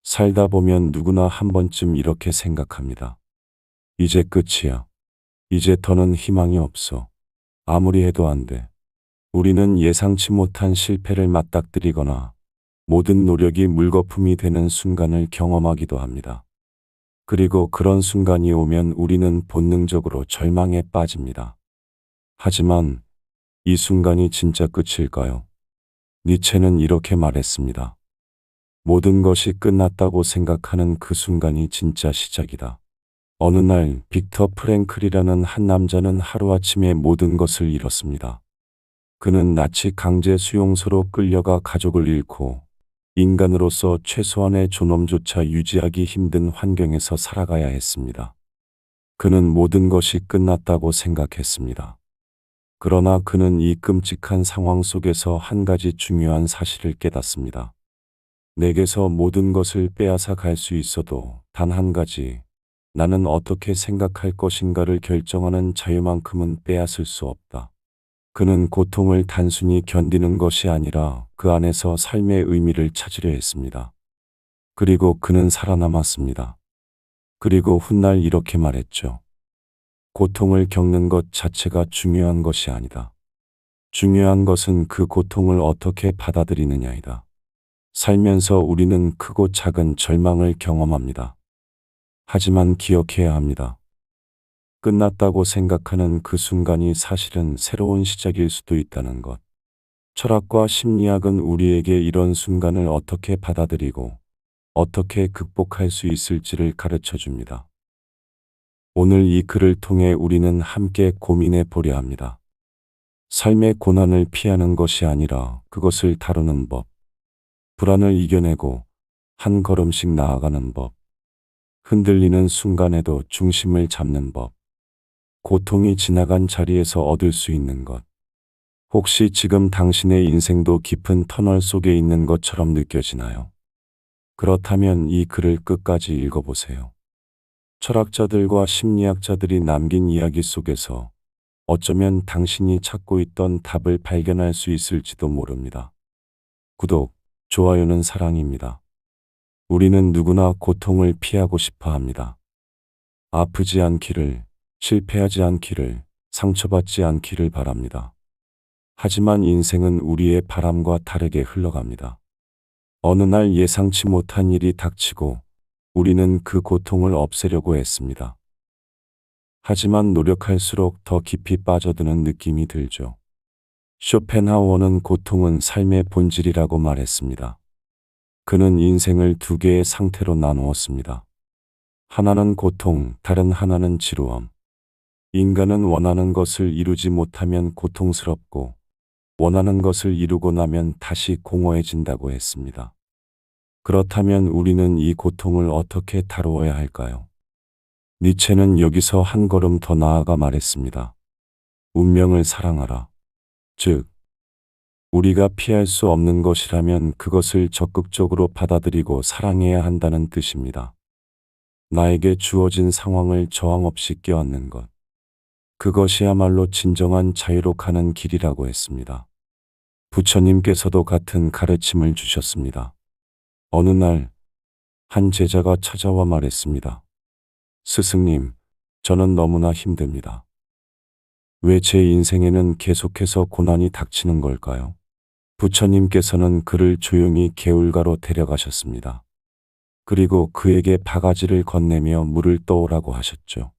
살다 보면 누구나 한 번쯤 이렇게 생각합니다. 이제 끝이야. 이제 더는 희망이 없어. 아무리 해도 안 돼. 우리는 예상치 못한 실패를 맞닥뜨리거나 모든 노력이 물거품이 되는 순간을 경험하기도 합니다. 그리고 그런 순간이 오면 우리는 본능적으로 절망에 빠집니다. 하지만 이 순간이 진짜 끝일까요? 니체는 이렇게 말했습니다. 모든 것이 끝났다고 생각하는 그 순간이 진짜 시작이다. 어느 날 빅터 프랭클이라는 한 남자는 하루아침에 모든 것을 잃었습니다. 그는 나치 강제 수용소로 끌려가 가족을 잃고 인간으로서 최소한의 존엄조차 유지하기 힘든 환경에서 살아가야 했습니다. 그는 모든 것이 끝났다고 생각했습니다. 그러나 그는 이 끔찍한 상황 속에서 한 가지 중요한 사실을 깨닫습니다. 내게서 모든 것을 빼앗아 갈 수 있어도 단 한 가지, 나는 어떻게 생각할 것인가를 결정하는 자유만큼은 빼앗을 수 없다. 그는 고통을 단순히 견디는 것이 아니라 그 안에서 삶의 의미를 찾으려 했습니다. 그리고 그는 살아남았습니다. 그리고 훗날 이렇게 말했죠. 고통을 겪는 것 자체가 중요한 것이 아니다. 중요한 것은 그 고통을 어떻게 받아들이느냐이다. 살면서 우리는 크고 작은 절망을 경험합니다. 하지만 기억해야 합니다. 끝났다고 생각하는 그 순간이 사실은 새로운 시작일 수도 있다는 것. 철학과 심리학은 우리에게 이런 순간을 어떻게 받아들이고 어떻게 극복할 수 있을지를 가르쳐 줍니다. 오늘 이 글을 통해 우리는 함께 고민해 보려 합니다. 삶의 고난을 피하는 것이 아니라 그것을 다루는 법. 불안을 이겨내고 한 걸음씩 나아가는 법. 흔들리는 순간에도 중심을 잡는 법. 고통이 지나간 자리에서 얻을 수 있는 것. 혹시 지금 당신의 인생도 깊은 터널 속에 있는 것처럼 느껴지나요? 그렇다면 이 글을 끝까지 읽어보세요. 철학자들과 심리학자들이 남긴 이야기 속에서 어쩌면 당신이 찾고 있던 답을 발견할 수 있을지도 모릅니다. 구독, 좋아요는 사랑입니다. 우리는 누구나 고통을 피하고 싶어 합니다. 아프지 않기를, 실패하지 않기를, 상처받지 않기를 바랍니다. 하지만 인생은 우리의 바람과 다르게 흘러갑니다. 어느 날 예상치 못한 일이 닥치고 우리는 그 고통을 없애려고 했습니다. 하지만 노력할수록 더 깊이 빠져드는 느낌이 들죠. 쇼펜하우어는 고통은 삶의 본질이라고 말했습니다. 그는 인생을 두 개의 상태로 나누었습니다. 하나는 고통, 다른 하나는 지루함. 인간은 원하는 것을 이루지 못하면 고통스럽고 원하는 것을 이루고 나면 다시 공허해진다고 했습니다. 그렇다면 우리는 이 고통을 어떻게 다루어야 할까요? 니체는 여기서 한 걸음 더 나아가 말했습니다. 운명을 사랑하라. 즉, 우리가 피할 수 없는 것이라면 그것을 적극적으로 받아들이고 사랑해야 한다는 뜻입니다. 나에게 주어진 상황을 저항 없이 껴안는 것. 그것이야말로 진정한 자유로 가는 길이라고 했습니다. 부처님께서도 같은 가르침을 주셨습니다. 어느 날, 한 제자가 찾아와 말했습니다. 스승님, 저는 너무나 힘듭니다. 왜 제 인생에는 계속해서 고난이 닥치는 걸까요? 부처님께서는 그를 조용히 개울가로 데려가셨습니다. 그리고 그에게 바가지를 건네며 물을 떠오라고 하셨죠.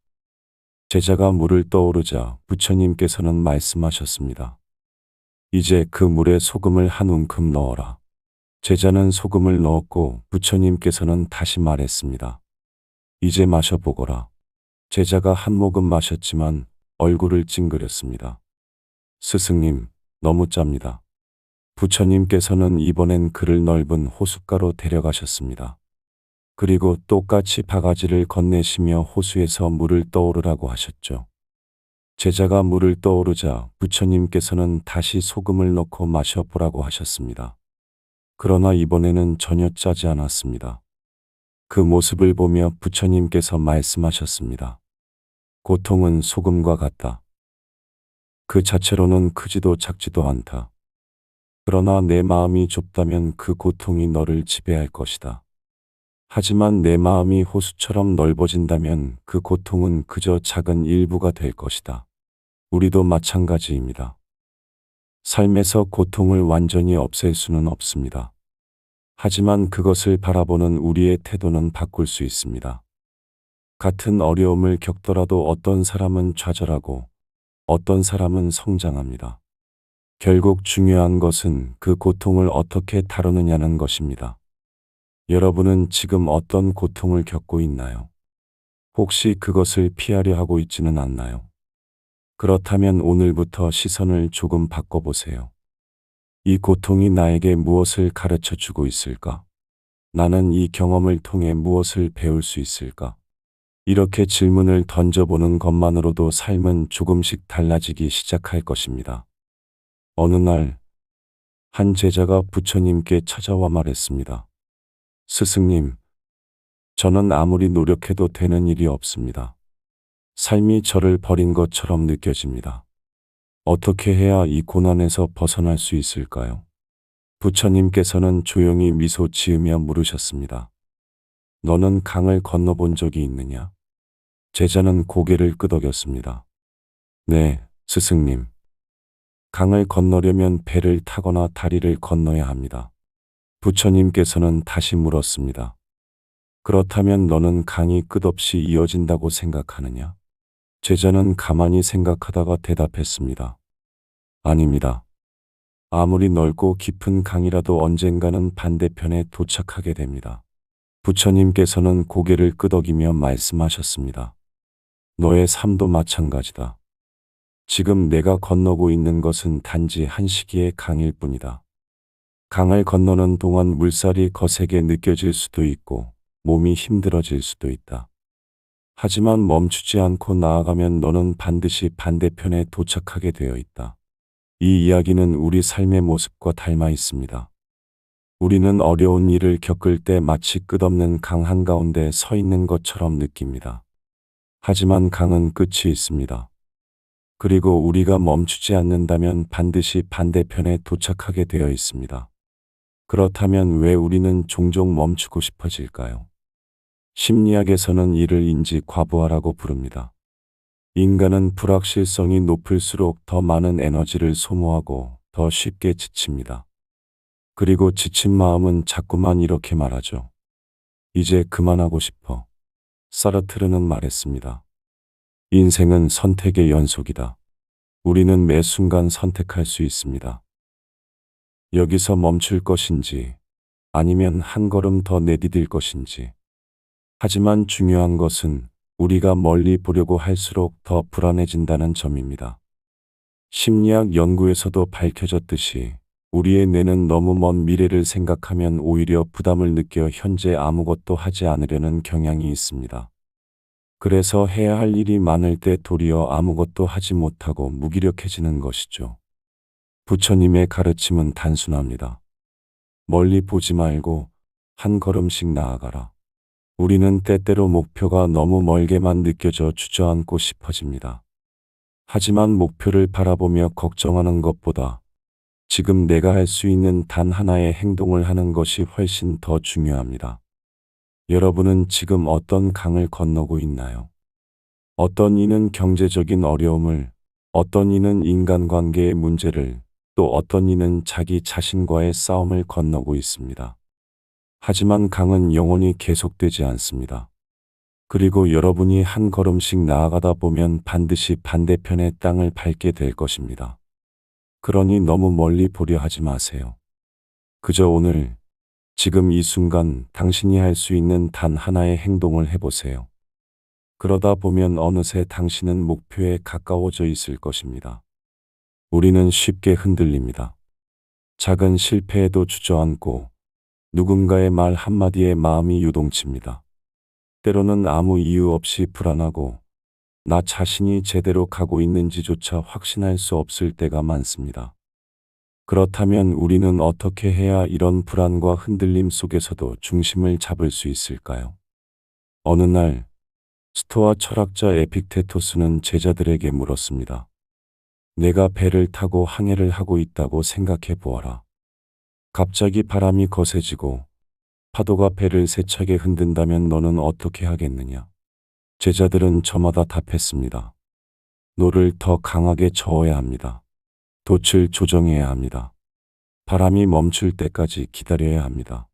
제자가 물을 떠오르자 부처님께서는 말씀하셨습니다. 이제 그 물에 소금을 한 움큼 넣어라. 제자는 소금을 넣었고 부처님께서는 다시 말했습니다. 이제 마셔보거라. 제자가 한 모금 마셨지만 얼굴을 찡그렸습니다. 스승님, 너무 짭니다. 부처님께서는 이번엔 그를 넓은 호숫가로 데려가셨습니다. 그리고 똑같이 바가지를 건네시며 호수에서 물을 떠오르라고 하셨죠. 제자가 물을 떠오르자 부처님께서는 다시 소금을 넣고 마셔보라고 하셨습니다. 그러나 이번에는 전혀 짜지 않았습니다. 그 모습을 보며 부처님께서 말씀하셨습니다. 고통은 소금과 같다. 그 자체로는 크지도 작지도 않다. 그러나 내 마음이 좁다면 그 고통이 너를 지배할 것이다. 하지만 내 마음이 호수처럼 넓어진다면 그 고통은 그저 작은 일부가 될 것이다. 우리도 마찬가지입니다. 삶에서 고통을 완전히 없앨 수는 없습니다. 하지만 그것을 바라보는 우리의 태도는 바꿀 수 있습니다. 같은 어려움을 겪더라도 어떤 사람은 좌절하고 어떤 사람은 성장합니다. 결국 중요한 것은 그 고통을 어떻게 다루느냐는 것입니다. 여러분은 지금 어떤 고통을 겪고 있나요? 혹시 그것을 피하려 하고 있지는 않나요? 그렇다면 오늘부터 시선을 조금 바꿔보세요. 이 고통이 나에게 무엇을 가르쳐 주고 있을까? 나는 이 경험을 통해 무엇을 배울 수 있을까? 이렇게 질문을 던져보는 것만으로도 삶은 조금씩 달라지기 시작할 것입니다. 어느 날, 한 제자가 부처님께 찾아와 말했습니다. 스승님, 저는 아무리 노력해도 되는 일이 없습니다. 삶이 저를 버린 것처럼 느껴집니다. 어떻게 해야 이 고난에서 벗어날 수 있을까요? 부처님께서는 조용히 미소 지으며 물으셨습니다. 너는 강을 건너본 적이 있느냐? 제자는 고개를 끄덕였습니다. 네, 스승님. 강을 건너려면 배를 타거나 다리를 건너야 합니다. 부처님께서는 다시 물었습니다. 그렇다면 너는 강이 끝없이 이어진다고 생각하느냐? 제자는 가만히 생각하다가 대답했습니다. 아닙니다. 아무리 넓고 깊은 강이라도 언젠가는 반대편에 도착하게 됩니다. 부처님께서는 고개를 끄덕이며 말씀하셨습니다. 너의 삶도 마찬가지다. 지금 내가 건너고 있는 것은 단지 한 시기의 강일 뿐이다. 강을 건너는 동안 물살이 거세게 느껴질 수도 있고 몸이 힘들어질 수도 있다. 하지만 멈추지 않고 나아가면 너는 반드시 반대편에 도착하게 되어 있다. 이 이야기는 우리 삶의 모습과 닮아 있습니다. 우리는 어려운 일을 겪을 때 마치 끝없는 강 한가운데 서 있는 것처럼 느낍니다. 하지만 강은 끝이 있습니다. 그리고 우리가 멈추지 않는다면 반드시 반대편에 도착하게 되어 있습니다. 그렇다면 왜 우리는 종종 멈추고 싶어질까요? 심리학에서는 이를 인지 과부하라고 부릅니다. 인간은 불확실성이 높을수록 더 많은 에너지를 소모하고 더 쉽게 지칩니다. 그리고 지친 마음은 자꾸만 이렇게 말하죠. 이제 그만하고 싶어. 사르트르는 말했습니다. 인생은 선택의 연속이다. 우리는 매 순간 선택할 수 있습니다. 여기서 멈출 것인지 아니면 한 걸음 더 내디딜 것인지. 하지만 중요한 것은 우리가 멀리 보려고 할수록 더 불안해진다는 점입니다. 심리학 연구에서도 밝혀졌듯이 우리의 뇌는 너무 먼 미래를 생각하면 오히려 부담을 느껴 현재 아무것도 하지 않으려는 경향이 있습니다. 그래서 해야 할 일이 많을 때 도리어 아무것도 하지 못하고 무기력해지는 것이죠. 부처님의 가르침은 단순합니다. 멀리 보지 말고 한 걸음씩 나아가라. 우리는 때때로 목표가 너무 멀게만 느껴져 주저앉고 싶어집니다. 하지만 목표를 바라보며 걱정하는 것보다 지금 내가 할 수 있는 단 하나의 행동을 하는 것이 훨씬 더 중요합니다. 여러분은 지금 어떤 강을 건너고 있나요? 어떤 이는 경제적인 어려움을, 어떤 이는 인간관계의 문제를, 또 어떤 이는 자기 자신과의 싸움을 건너고 있습니다. 하지만 강은 영원히 계속되지 않습니다. 그리고 여러분이 한 걸음씩 나아가다 보면 반드시 반대편의 땅을 밟게 될 것입니다. 그러니 너무 멀리 보려 하지 마세요. 그저 오늘, 지금 이 순간 당신이 할 수 있는 단 하나의 행동을 해보세요. 그러다 보면 어느새 당신은 목표에 가까워져 있을 것입니다. 우리는 쉽게 흔들립니다. 작은 실패에도 주저앉고 누군가의 말 한마디에 마음이 요동칩니다. 때로는 아무 이유 없이 불안하고 나 자신이 제대로 가고 있는지조차 확신할 수 없을 때가 많습니다. 그렇다면 우리는 어떻게 해야 이런 불안과 흔들림 속에서도 중심을 잡을 수 있을까요? 어느 날 스토아 철학자 에픽테토스는 제자들에게 물었습니다. 내가 배를 타고 항해를 하고 있다고 생각해 보아라. 갑자기 바람이 거세지고 파도가 배를 세차게 흔든다면 너는 어떻게 하겠느냐? 제자들은 저마다 답했습니다. 노를 더 강하게 저어야 합니다. 돛을 조정해야 합니다. 바람이 멈출 때까지 기다려야 합니다.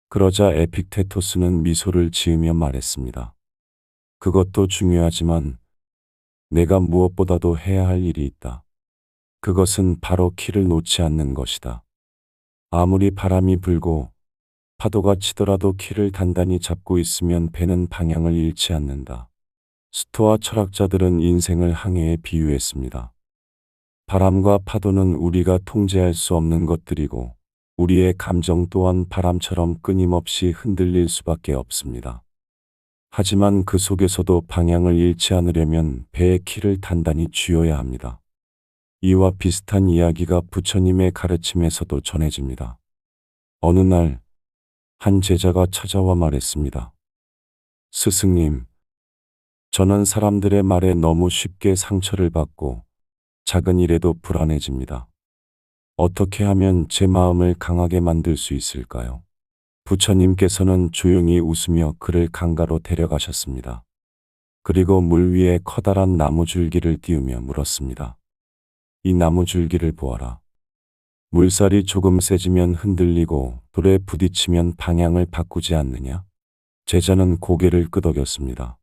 그러자 에픽테토스는 미소를 지으며 말했습니다. 그것도 중요하지만 내가 무엇보다도 해야 할 일이 있다. 그것은 바로 키를 놓지 않는 것이다. 아무리 바람이 불고 파도가 치더라도 키를 단단히 잡고 있으면 배는 방향을 잃지 않는다. 스토아 철학자들은 인생을 항해에 비유했습니다. 바람과 파도는 우리가 통제할 수 없는 것들이고 우리의 감정 또한 바람처럼 끊임없이 흔들릴 수밖에 없습니다. 하지만 그 속에서도 방향을 잃지 않으려면 배의 키를 단단히 쥐어야 합니다. 이와 비슷한 이야기가 부처님의 가르침에서도 전해집니다. 어느 날, 한 제자가 찾아와 말했습니다. 스승님, 저는 사람들의 말에 너무 쉽게 상처를 받고 작은 일에도 불안해집니다. 어떻게 하면 제 마음을 강하게 만들 수 있을까요? 부처님께서는 조용히 웃으며 그를 강가로 데려가셨습니다. 그리고 물 위에 커다란 나무 줄기를 띄우며 물었습니다. 이 나무 줄기를 보아라. 물살이 조금 세지면 흔들리고 돌에 부딪히면 방향을 바꾸지 않느냐? 제자는 고개를 끄덕였습니다.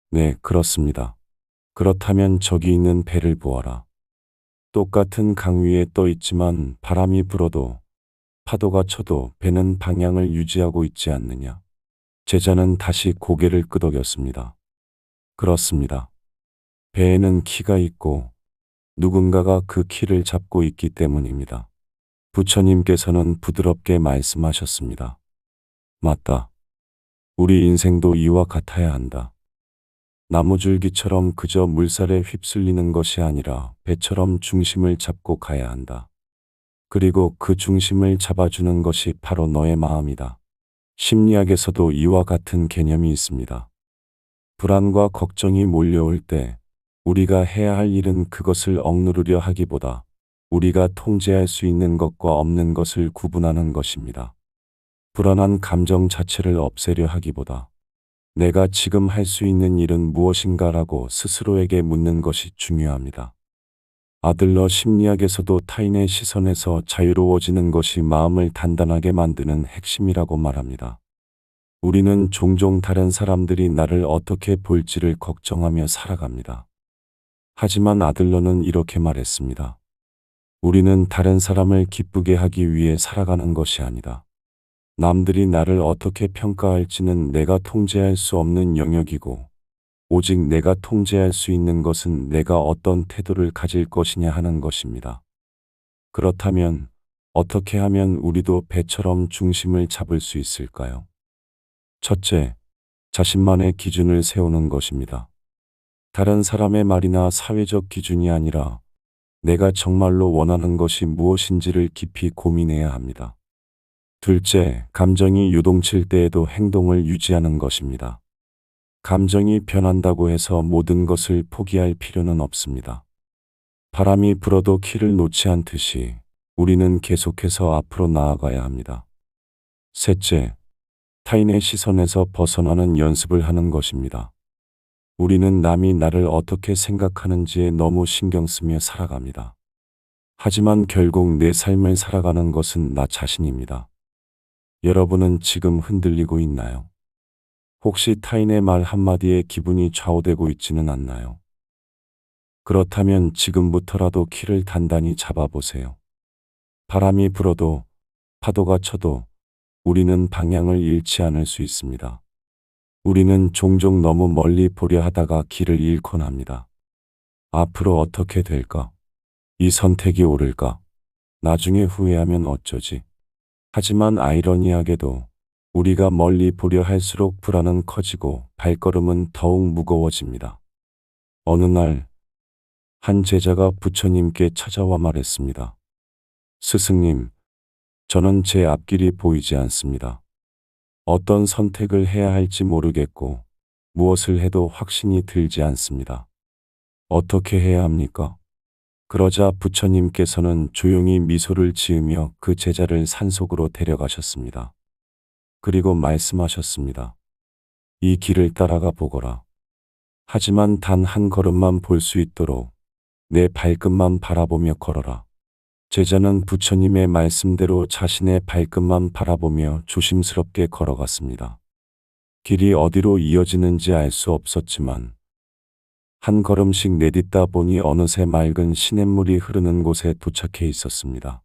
네, 그렇습니다. 그렇다면 저기 있는 배를 보아라. 똑같은 강 위에 떠 있지만 바람이 불어도 파도가 쳐도 배는 방향을 유지하고 있지 않느냐? 제자는 다시 고개를 끄덕였습니다. 그렇습니다. 배에는 키가 있고 누군가가 그 키를 잡고 있기 때문입니다. 부처님께서는 부드럽게 말씀하셨습니다. 맞다. 우리 인생도 이와 같아야 한다. 나무줄기처럼 그저 물살에 휩쓸리는 것이 아니라 배처럼 중심을 잡고 가야 한다. 그리고 그 중심을 잡아주는 것이 바로 너의 마음이다. 심리학에서도 이와 같은 개념이 있습니다. 불안과 걱정이 몰려올 때 우리가 해야 할 일은 그것을 억누르려 하기보다 우리가 통제할 수 있는 것과 없는 것을 구분하는 것입니다. 불안한 감정 자체를 없애려 하기보다 내가 지금 할 수 있는 일은 무엇인가라고 스스로에게 묻는 것이 중요합니다. 아들러 심리학에서도 타인의 시선에서 자유로워지는 것이 마음을 단단하게 만드는 핵심이라고 말합니다. 우리는 종종 다른 사람들이 나를 어떻게 볼지를 걱정하며 살아갑니다. 하지만 아들러는 이렇게 말했습니다. 우리는 다른 사람을 기쁘게 하기 위해 살아가는 것이 아니다. 남들이 나를 어떻게 평가할지는 내가 통제할 수 없는 영역이고 오직 내가 통제할 수 있는 것은 내가 어떤 태도를 가질 것이냐 하는 것입니다. 그렇다면 어떻게 하면 우리도 배처럼 중심을 잡을 수 있을까요? 첫째, 자신만의 기준을 세우는 것입니다. 다른 사람의 말이나 사회적 기준이 아니라 내가 정말로 원하는 것이 무엇인지를 깊이 고민해야 합니다. 둘째, 감정이 요동칠 때에도 행동을 유지하는 것입니다. 감정이 변한다고 해서 모든 것을 포기할 필요는 없습니다. 바람이 불어도 키를 놓지 않듯이 우리는 계속해서 앞으로 나아가야 합니다. 셋째, 타인의 시선에서 벗어나는 연습을 하는 것입니다. 우리는 남이 나를 어떻게 생각하는지에 너무 신경 쓰며 살아갑니다. 하지만 결국 내 삶을 살아가는 것은 나 자신입니다. 여러분은 지금 흔들리고 있나요? 혹시 타인의 말 한마디에 기분이 좌우되고 있지는 않나요? 그렇다면 지금부터라도 키를 단단히 잡아보세요. 바람이 불어도 파도가 쳐도 우리는 방향을 잃지 않을 수 있습니다. 우리는 종종 너무 멀리 보려 하다가 길을 잃곤 합니다. 앞으로 어떻게 될까? 이 선택이 옳을까? 나중에 후회하면 어쩌지? 하지만 아이러니하게도 우리가 멀리 보려 할수록 불안은 커지고 발걸음은 더욱 무거워집니다. 어느 날, 한 제자가 부처님께 찾아와 말했습니다. 스승님, 저는 제 앞길이 보이지 않습니다. 어떤 선택을 해야 할지 모르겠고 무엇을 해도 확신이 들지 않습니다. 어떻게 해야 합니까? 그러자 부처님께서는 조용히 미소를 지으며 그 제자를 산속으로 데려가셨습니다. 그리고 말씀하셨습니다. 이 길을 따라가 보거라. 하지만 단 한 걸음만 볼 수 있도록 내 발끝만 바라보며 걸어라. 제자는 부처님의 말씀대로 자신의 발끝만 바라보며 조심스럽게 걸어갔습니다. 길이 어디로 이어지는지 알 수 없었지만 한 걸음씩 내딛다 보니 어느새 맑은 시냇물이 흐르는 곳에 도착해 있었습니다.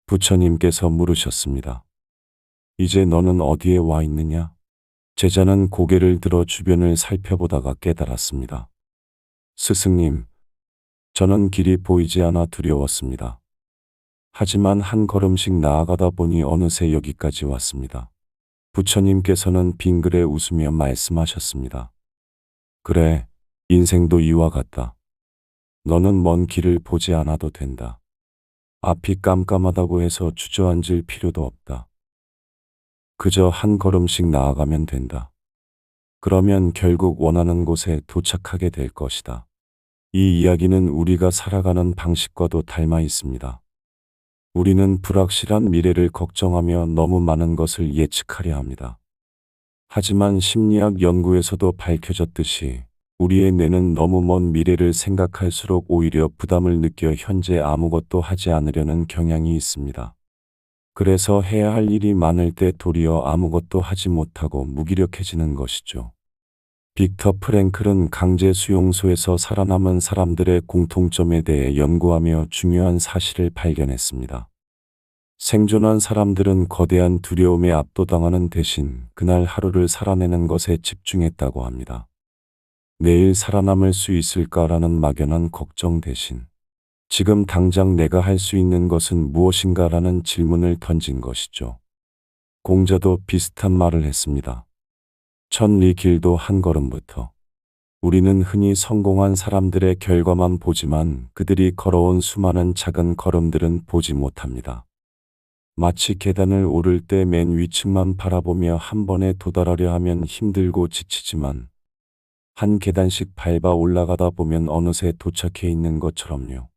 부처님께서 물으셨습니다. 이제 너는 어디에 와 있느냐? 제자는 고개를 들어 주변을 살펴보다가 깨달았습니다. 스승님, 저는 길이 보이지 않아 두려웠습니다. 하지만 한 걸음씩 나아가다 보니 어느새 여기까지 왔습니다. 부처님께서는 빙그레 웃으며 말씀하셨습니다. 그래, 인생도 이와 같다. 너는 먼 길을 보지 않아도 된다. 앞이 깜깜하다고 해서 주저앉을 필요도 없다. 그저 한 걸음씩 나아가면 된다. 그러면 결국 원하는 곳에 도착하게 될 것이다. 이 이야기는 우리가 살아가는 방식과도 닮아 있습니다. 우리는 불확실한 미래를 걱정하며 너무 많은 것을 예측하려 합니다. 하지만 심리학 연구에서도 밝혀졌듯이 우리의 뇌는 너무 먼 미래를 생각할수록 오히려 부담을 느껴 현재 아무것도 하지 않으려는 경향이 있습니다. 그래서 해야 할 일이 많을 때 도리어 아무것도 하지 못하고 무기력해지는 것이죠. 빅터 프랭클은 강제 수용소에서 살아남은 사람들의 공통점에 대해 연구하며 중요한 사실을 발견했습니다. 생존한 사람들은 거대한 두려움에 압도당하는 대신 그날 하루를 살아내는 것에 집중했다고 합니다. 내일 살아남을 수 있을까라는 막연한 걱정 대신 지금 당장 내가 할 수 있는 것은 무엇인가라는 질문을 던진 것이죠. 공자도 비슷한 말을 했습니다. 천리 길도 한 걸음부터. 우리는 흔히 성공한 사람들의 결과만 보지만 그들이 걸어온 수많은 작은 걸음들은 보지 못합니다. 마치 계단을 오를 때 맨 위층만 바라보며 한 번에 도달하려 하면 힘들고 지치지만 한 계단씩 밟아 올라가다 보면 어느새 도착해 있는 것처럼요.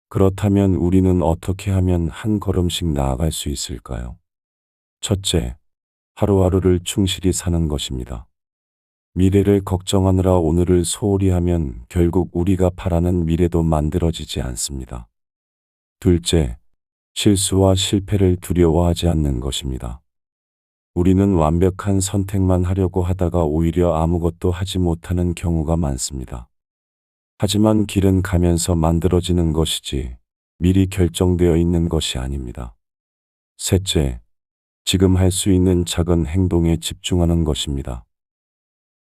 그렇다면 우리는 어떻게 하면 한 걸음씩 나아갈 수 있을까요? 첫째, 하루하루를 충실히 사는 것입니다. 미래를 걱정하느라 오늘을 소홀히 하면 결국 우리가 바라는 미래도 만들어지지 않습니다. 둘째, 실수와 실패를 두려워하지 않는 것입니다. 우리는 완벽한 선택만 하려고 하다가 오히려 아무것도 하지 못하는 경우가 많습니다. 하지만 길은 가면서 만들어지는 것이지 미리 결정되어 있는 것이 아닙니다. 셋째, 지금 할 수 있는 작은 행동에 집중하는 것입니다.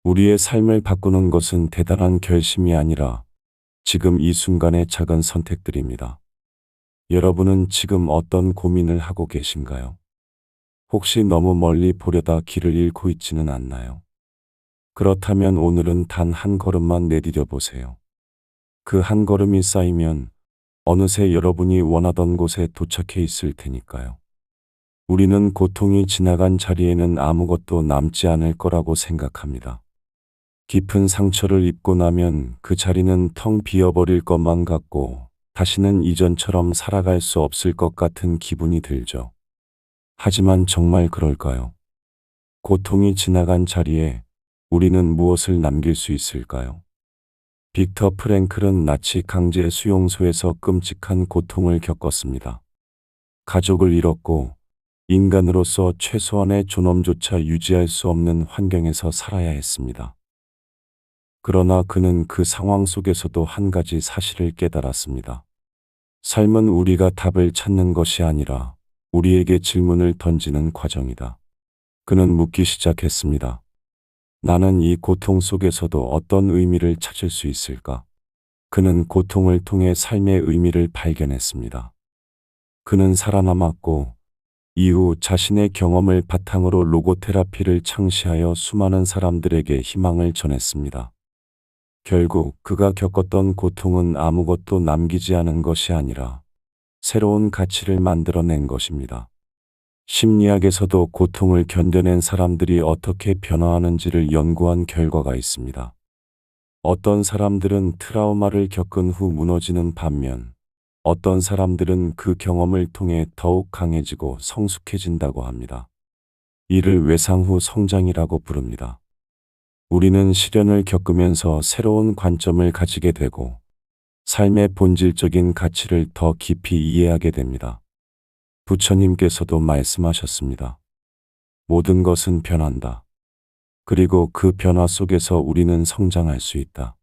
우리의 삶을 바꾸는 것은 대단한 결심이 아니라 지금 이 순간의 작은 선택들입니다. 여러분은 지금 어떤 고민을 하고 계신가요? 혹시 너무 멀리 보려다 길을 잃고 있지는 않나요? 그렇다면 오늘은 단 한 걸음만 내디뎌 보세요. 그 한 걸음이 쌓이면 어느새 여러분이 원하던 곳에 도착해 있을 테니까요. 우리는 고통이 지나간 자리에는 아무것도 남지 않을 거라고 생각합니다. 깊은 상처를 입고 나면 그 자리는 텅 비어버릴 것만 같고 다시는 이전처럼 살아갈 수 없을 것 같은 기분이 들죠. 하지만 정말 그럴까요? 고통이 지나간 자리에 우리는 무엇을 남길 수 있을까요? 빅터 프랭클은 나치 강제 수용소에서 끔찍한 고통을 겪었습니다. 가족을 잃었고 인간으로서 최소한의 존엄조차 유지할 수 없는 환경에서 살아야 했습니다. 그러나 그는 그 상황 속에서도 한 가지 사실을 깨달았습니다. 삶은 우리가 답을 찾는 것이 아니라 우리에게 질문을 던지는 과정이다. 그는 묻기 시작했습니다. 나는 이 고통 속에서도 어떤 의미를 찾을 수 있을까? 그는 고통을 통해 삶의 의미를 발견했습니다. 그는 살아남았고 이후 자신의 경험을 바탕으로 로고테라피를 창시하여 수많은 사람들에게 희망을 전했습니다. 결국 그가 겪었던 고통은 아무것도 남기지 않은 것이 아니라 새로운 가치를 만들어낸 것입니다. 심리학에서도 고통을 견뎌낸 사람들이 어떻게 변화하는지를 연구한 결과가 있습니다. 어떤 사람들은 트라우마를 겪은 후 무너지는 반면 어떤 사람들은 그 경험을 통해 더욱 강해지고 성숙해진다고 합니다. 이를 외상 후 성장이라고 부릅니다. 우리는 시련을 겪으면서 새로운 관점을 가지게 되고 삶의 본질적인 가치를 더 깊이 이해하게 됩니다. 부처님께서도 말씀하셨습니다. 모든 것은 변한다. 그리고 그 변화 속에서 우리는 성장할 수 있다.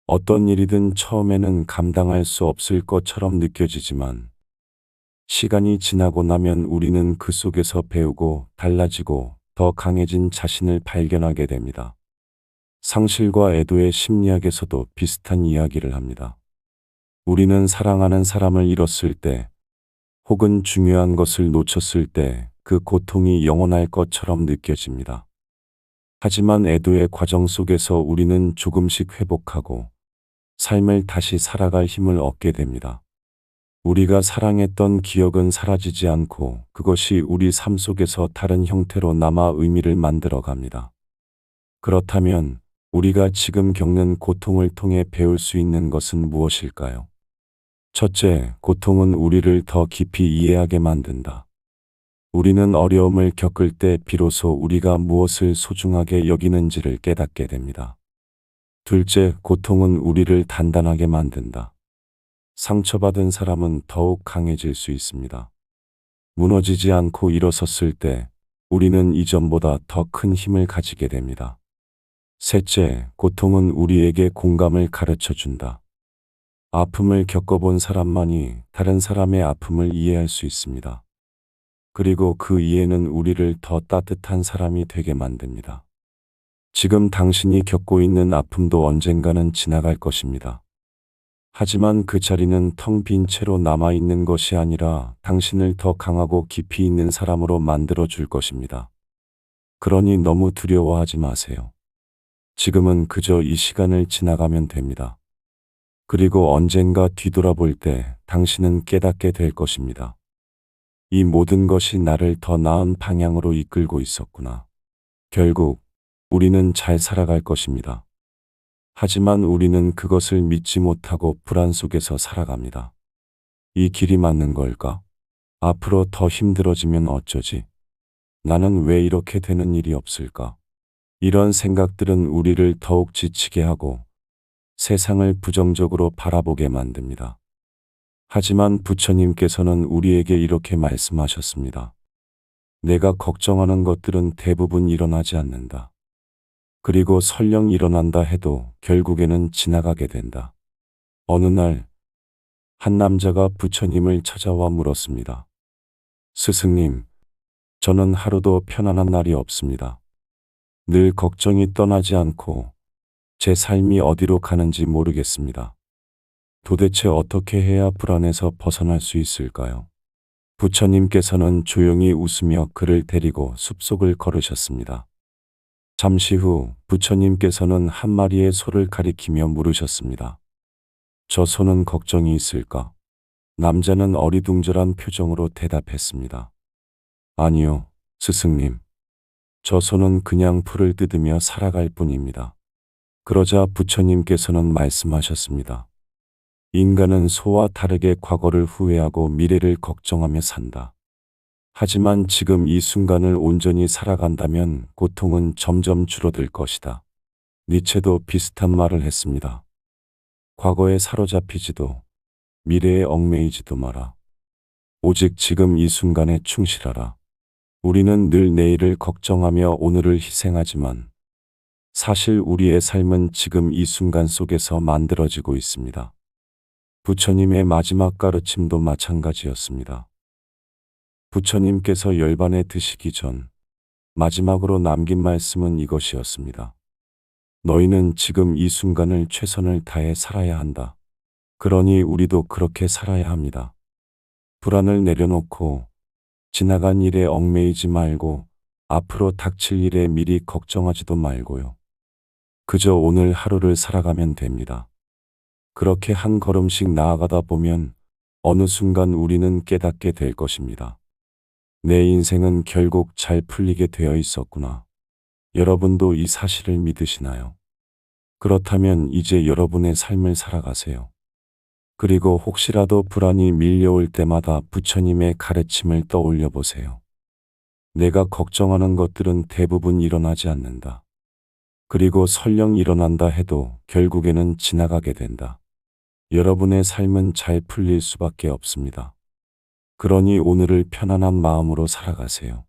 어떤 일이든 처음에는 감당할 수 없을 것처럼 느껴지지만 시간이 지나고 나면 우리는 그 속에서 배우고 달라지고 더 강해진 자신을 발견하게 됩니다. 상실과 애도의 심리학에서도 비슷한 이야기를 합니다. 우리는 사랑하는 사람을 잃었을 때 혹은 중요한 것을 놓쳤을 때 그 고통이 영원할 것처럼 느껴집니다. 하지만 애도의 과정 속에서 우리는 조금씩 회복하고 삶을 다시 살아갈 힘을 얻게 됩니다. 우리가 사랑했던 기억은 사라지지 않고 그것이 우리 삶 속에서 다른 형태로 남아 의미를 만들어 갑니다. 그렇다면 우리가 지금 겪는 고통을 통해 배울 수 있는 것은 무엇일까요? 첫째, 고통은 우리를 더 깊이 이해하게 만든다. 우리는 어려움을 겪을 때 비로소 우리가 무엇을 소중하게 여기는지를 깨닫게 됩니다. 둘째, 고통은 우리를 단단하게 만든다. 상처받은 사람은 더욱 강해질 수 있습니다. 무너지지 않고 일어섰을 때 우리는 이전보다 더 큰 힘을 가지게 됩니다. 셋째, 고통은 우리에게 공감을 가르쳐 준다. 아픔을 겪어본 사람만이 다른 사람의 아픔을 이해할 수 있습니다. 그리고 그 이해는 우리를 더 따뜻한 사람이 되게 만듭니다. 지금 당신이 겪고 있는 아픔도 언젠가는 지나갈 것입니다. 하지만 그 자리는 텅 빈 채로 남아있는 것이 아니라 당신을 더 강하고 깊이 있는 사람으로 만들어 줄 것입니다. 그러니 너무 두려워하지 마세요. 지금은 그저 이 시간을 지나가면 됩니다. 그리고 언젠가 뒤돌아볼 때 당신은 깨닫게 될 것입니다. 이 모든 것이 나를 더 나은 방향으로 이끌고 있었구나. 결국 우리는 잘 살아갈 것입니다. 하지만 우리는 그것을 믿지 못하고 불안 속에서 살아갑니다. 이 길이 맞는 걸까? 앞으로 더 힘들어지면 어쩌지? 나는 왜 이렇게 되는 일이 없을까? 이런 생각들은 우리를 더욱 지치게 하고 세상을 부정적으로 바라보게 만듭니다. 하지만 부처님께서는 우리에게 이렇게 말씀하셨습니다. 내가 걱정하는 것들은 대부분 일어나지 않는다. 그리고 설령 일어난다 해도 결국에는 지나가게 된다. 어느 날, 한 남자가 부처님을 찾아와 물었습니다. 스승님, 저는 하루도 편안한 날이 없습니다. 늘 걱정이 떠나지 않고 제 삶이 어디로 가는지 모르겠습니다. 도대체 어떻게 해야 불안에서 벗어날 수 있을까요? 부처님께서는 조용히 웃으며 그를 데리고 숲속을 걸으셨습니다. 잠시 후 부처님께서는 한 마리의 소를 가리키며 물으셨습니다. 저 소는 걱정이 있을까? 남자는 어리둥절한 표정으로 대답했습니다. 아니요, 스승님. 저 소는 그냥 풀을 뜯으며 살아갈 뿐입니다. 그러자 부처님께서는 말씀하셨습니다. 인간은 소와 다르게 과거를 후회하고 미래를 걱정하며 산다. 하지만 지금 이 순간을 온전히 살아간다면 고통은 점점 줄어들 것이다. 니체도 비슷한 말을 했습니다. 과거에 사로잡히지도 미래에 얽매이지도 마라. 오직 지금 이 순간에 충실하라. 우리는 늘 내일을 걱정하며 오늘을 희생하지만 사실 우리의 삶은 지금 이 순간 속에서 만들어지고 있습니다. 부처님의 마지막 가르침도 마찬가지였습니다. 부처님께서 열반에 드시기 전 마지막으로 남긴 말씀은 이것이었습니다. 너희는 지금 이 순간을 최선을 다해 살아야 한다. 그러니 우리도 그렇게 살아야 합니다. 불안을 내려놓고 지나간 일에 얽매이지 말고 앞으로 닥칠 일에 미리 걱정하지도 말고요. 그저 오늘 하루를 살아가면 됩니다. 그렇게 한 걸음씩 나아가다 보면 어느 순간 우리는 깨닫게 될 것입니다. 내 인생은 결국 잘 풀리게 되어 있었구나. 여러분도 이 사실을 믿으시나요? 그렇다면 이제 여러분의 삶을 살아가세요. 그리고 혹시라도 불안이 밀려올 때마다 부처님의 가르침을 떠올려 보세요. 내가 걱정하는 것들은 대부분 일어나지 않는다. 그리고 설령 일어난다 해도 결국에는 지나가게 된다. 여러분의 삶은 잘 풀릴 수밖에 없습니다. 그러니 오늘을 편안한 마음으로 살아가세요.